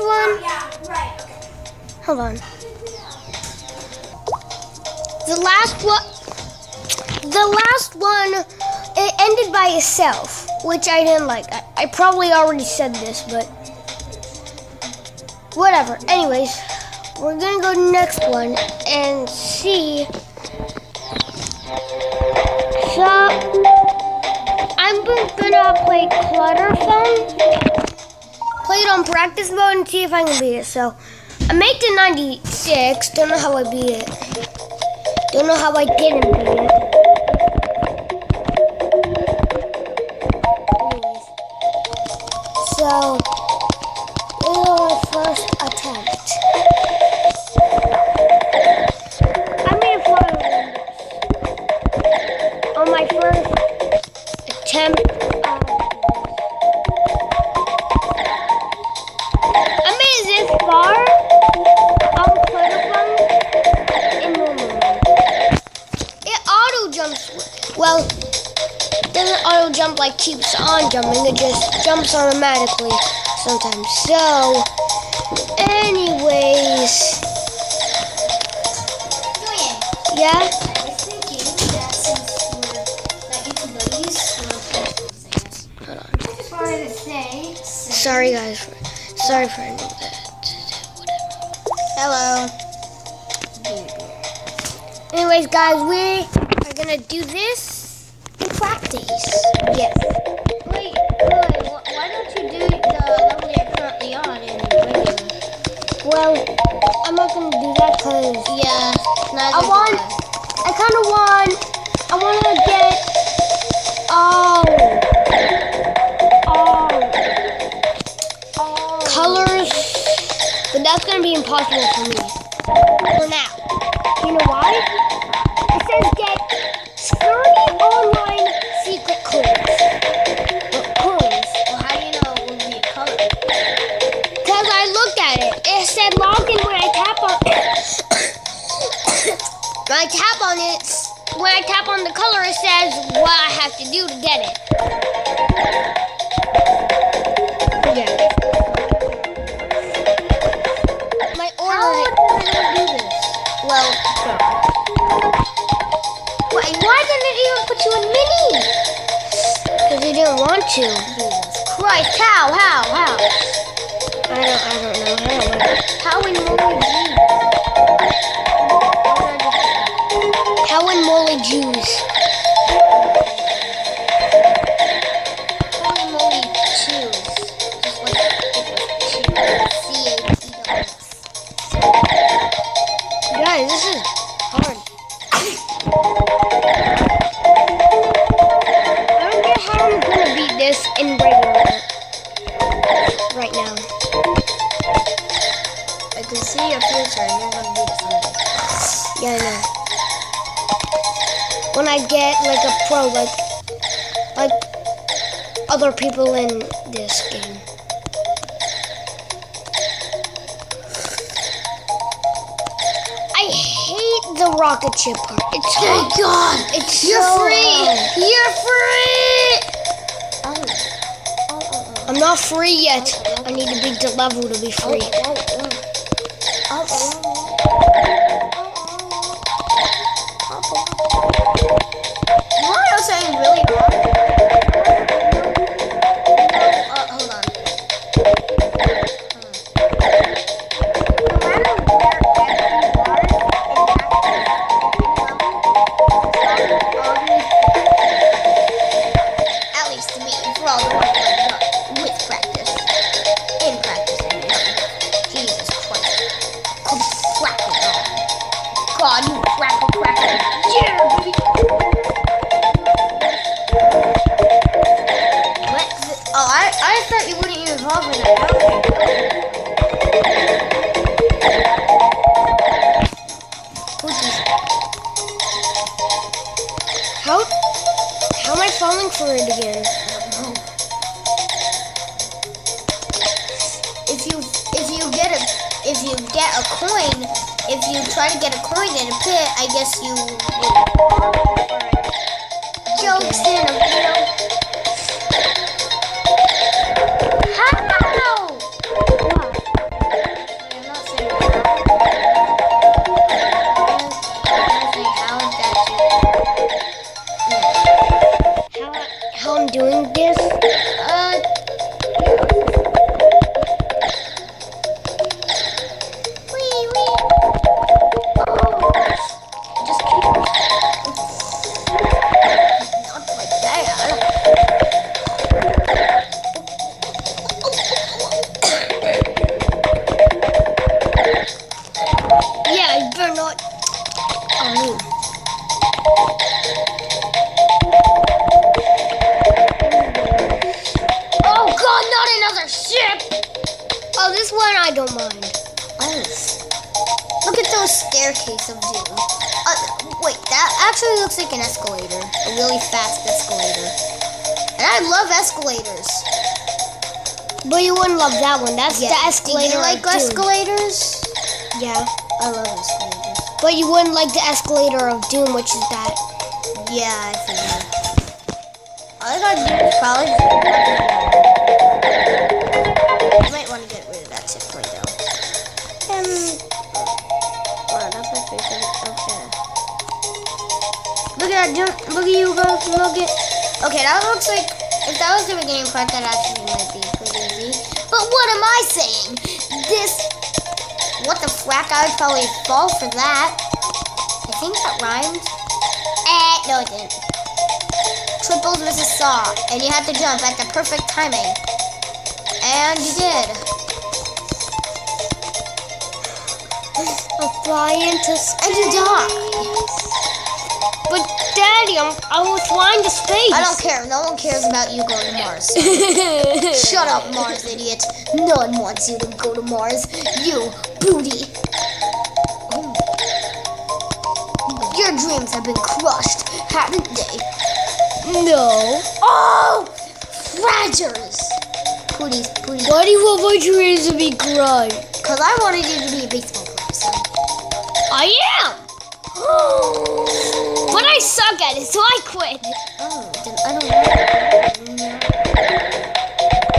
last one. Yeah, right. Okay. Hold on. The last one, it ended by itself, which I didn't like. I probably already said this, but whatever. Anyways, we're gonna go to the next one and see. So, I'm gonna play Clutter Phone. Play it on practice mode and see if I can beat it. So, I made it 96. Don't know how I beat it. Don't know how I didn't beat it. Anyways. So, this is my first attempt. I made a fire on my first attempt. I made it this far on Clutter Phone in normal mode. It auto jumps. Well, it doesn't auto jump like keeps on jumping. It just jumps automatically sometimes. So, anyways, Julian, yeah. I was thinking that since we're YouTube buddies, Hold on. I just wanted to say. Sorry guys. Sorry for ending that. Hello. Anyways, guys, we are gonna do this in practice. Yes. Wait, why don't you do the level you're currently on in regular? Well, I'm not gonna do that because Yeah, I want to get colors, but that's gonna be impossible for me for now. You know why? It says get 30 online secret coins. Coins. Well, how do you know it will be a color? Because I looked at it. It said login when I tap on when I tap on the color, it says what I have to do to get it. Yeah. My order. How would we do this? Well, why didn't it even put you in mini? Because they didn't want to. Jesus Christ, how? I don't know how. How in Molly Jews? How in Molly Jews? How in Molly Chews? Just like it was Chews. C-H-E-W-S. Guys, this is hard. I don't get how I'm gonna beat this in regular right now. I can see your future and you're gonna beat it someday. Yeah, I know. When I get like a pro, like other people in this game. I hate the rocket ship part. It's so God! It's You're so free! hard. You're free! I'm not free yet. I need to beat the level to be free. You want to know something really hard? Hold on. No matter where at least to me, for all the work I've done with practice. In practice, and Jesus Christ. Come crack it on. God, you crackle. Yeah, baby. What? Oh, I thought you wouldn't even evolve in that. How am I falling for it again? If you get a coin, if you try to get a coin in a pit, I guess you jokes in a How? this one I don't mind. Oh. Look at those staircase of doom. Wait, that actually looks like an escalator. A really fast escalator. And I love escalators. But you wouldn't love that one. That's the Do escalator. you like of doom. escalators? Yeah. I love escalators. But you wouldn't like the escalator of doom, which is that. Yeah, I figured. All I gotta do is probably. You might want to get rid of that checkpoint though. Wow, that's my favorite. Okay. Look at that jump. Look at you go. Look at. Okay, that looks like. If that was the beginning part, that actually might be pretty easy. But what am I saying? This. What the frack? I would probably fall for that. I think that rhymed. No, it didn't. Triples versus saw, and you had to jump at the perfect timing. And you did. I'll fly into space. And you died. But Daddy, I was flying to space. I don't care. No one cares about you going to Mars. Shut up, Mars idiot. No one wants you to go to Mars. You booty. Your dreams have been crushed, haven't they? No. Oh! Fragers! Pooties. Why do you want my dreams to be crushed? Because I wanted you to be a baseball player, son. I am. But I suck at it, so I quit. Oh, then I don't know.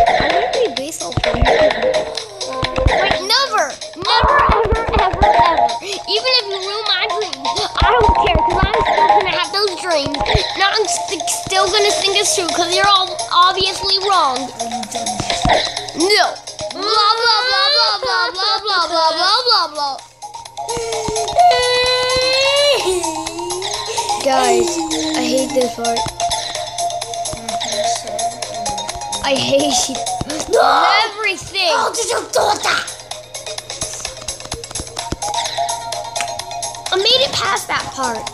I want to be a baseball player. Wait, never, ever. Even if you ruin my dreams, I don't care, because I'm still going to have those dreams. And I'm still going to think it's true, because you're all obviously wrong. No. Blah, blah, blah, blah, blah, blah, blah, blah, blah, blah, blah. Guys, I hate this part. I hate it. Everything. How did you do that? I made it past that part.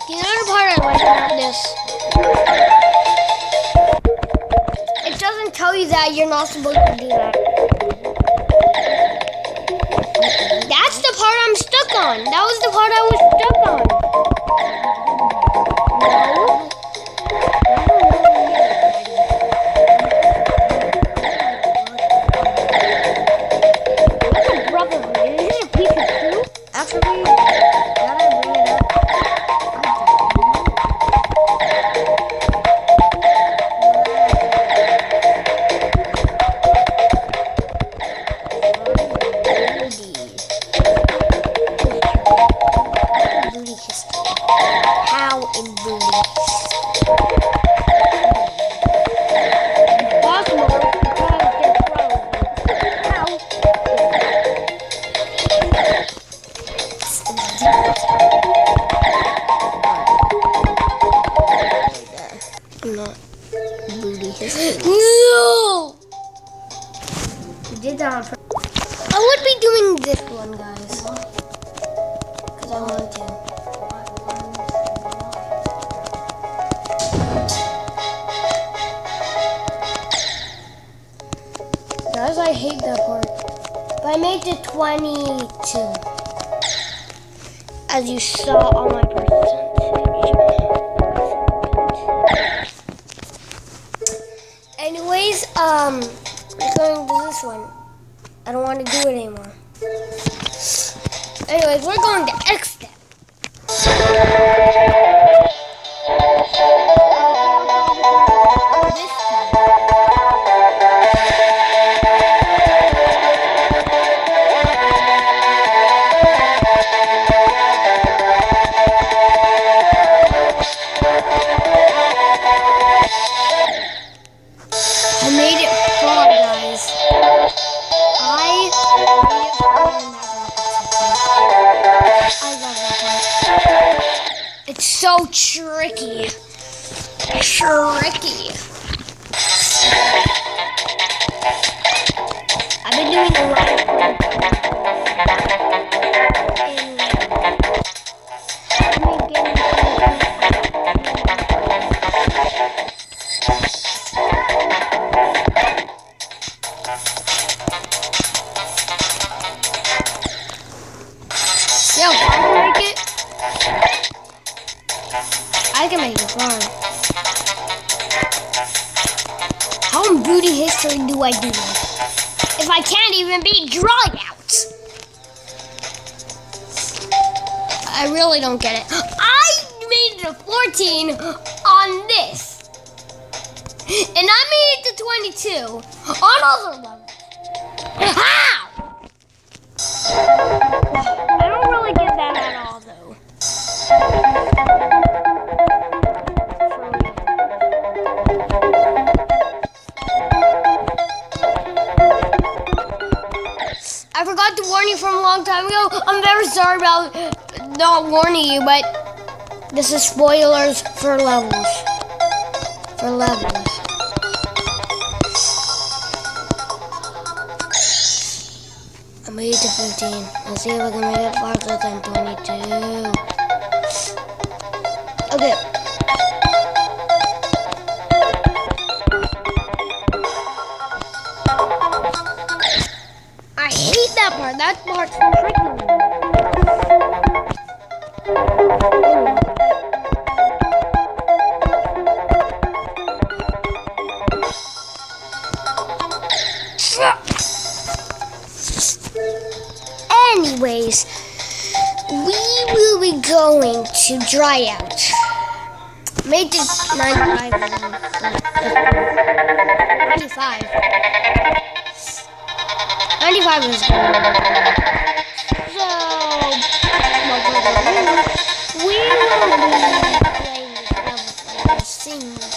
The other part I like about this, it doesn't tell you that you're not supposed to do that. That's the part I'm stuck on. That was the part I was stuck on. What's a brotherhood? Is it a piece of food? Actually, now that I bring it up, booty history. How in booty? Possible because they're frozen. How? Not Booty history. No! You did that on purpose. I would be doing this one, guys. Because I wanted to. Guys, I hate that part. But I made it 22. As you saw on my percentage. Anyways, we're going to do this one. I don't want to do it anymore. Anyways, we're going to X step. This I made it far, guys. I love that part. It's so tricky. Shrekky. I've been doing a lot of see how far I can make it? I can make it far. How in booty history do I do this? If I can't even beat Dryouts? I really don't get it. I made it to 14 on this. And I made it to 22 on other levels. How? I don't really get that at all, though. I forgot to warn you from a long time ago. I'm very sorry about not warning you, but this is spoilers for levels. For levels. I made it to 15. Let's see if I can make it farther than 22. Okay. I hate that part. That part's tricky. Anyways, we will be going to Dryout. Made it 95. 95. 95 is good. So, we will be playing this level like a single.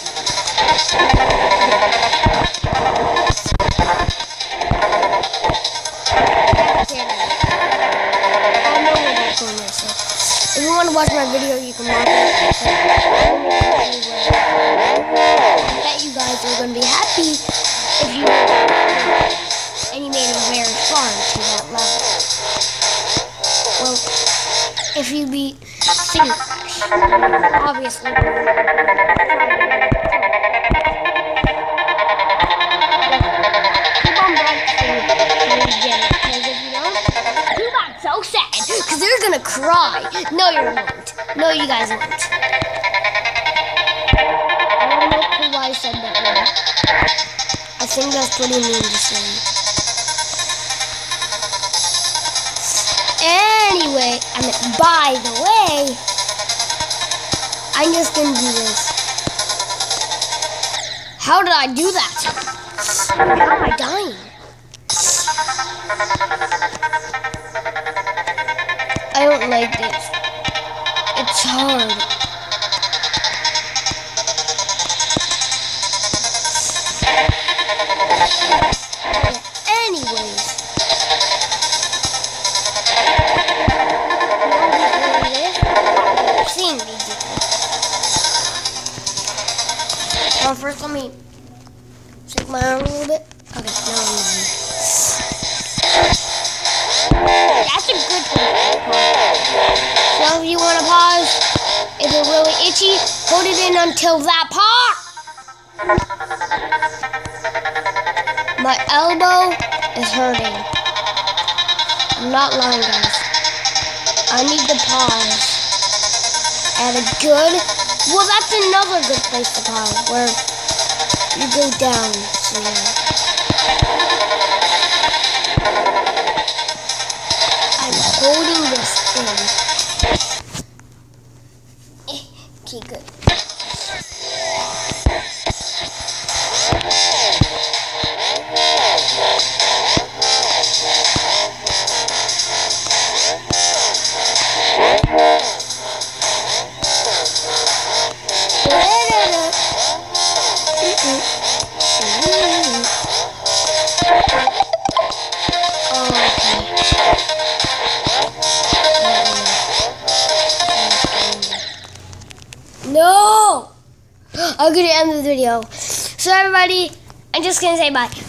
If you want to watch my video, you can watch it. I bet you guys are going to be happy if you and you made it very far to that level. Well, if you beat City Crash, obviously. Keep on practicing until you get it, because if you don't, you got so sad, because they're gonna cry. No, you won't. No, you guys won't. I don't know why I said that word. I think that's pretty mean to say. Anyway, by the way, I'm just gonna do this. How did I do that? How am I dying? I don't like this. It's hard. Anyways. Well, first let me shake my arm a little bit. Okay, now I'm easy. That's a good thing. So if you want to pause, if you're really itchy, hold it in until that part. My elbow is hurting. I'm not lying, guys. I need to pause at a good, well, that's another good place to pause, where you go down, so yeah. I'm holding this in. Okay, good. No! I'm gonna end the video. So everybody, I'm just gonna say bye.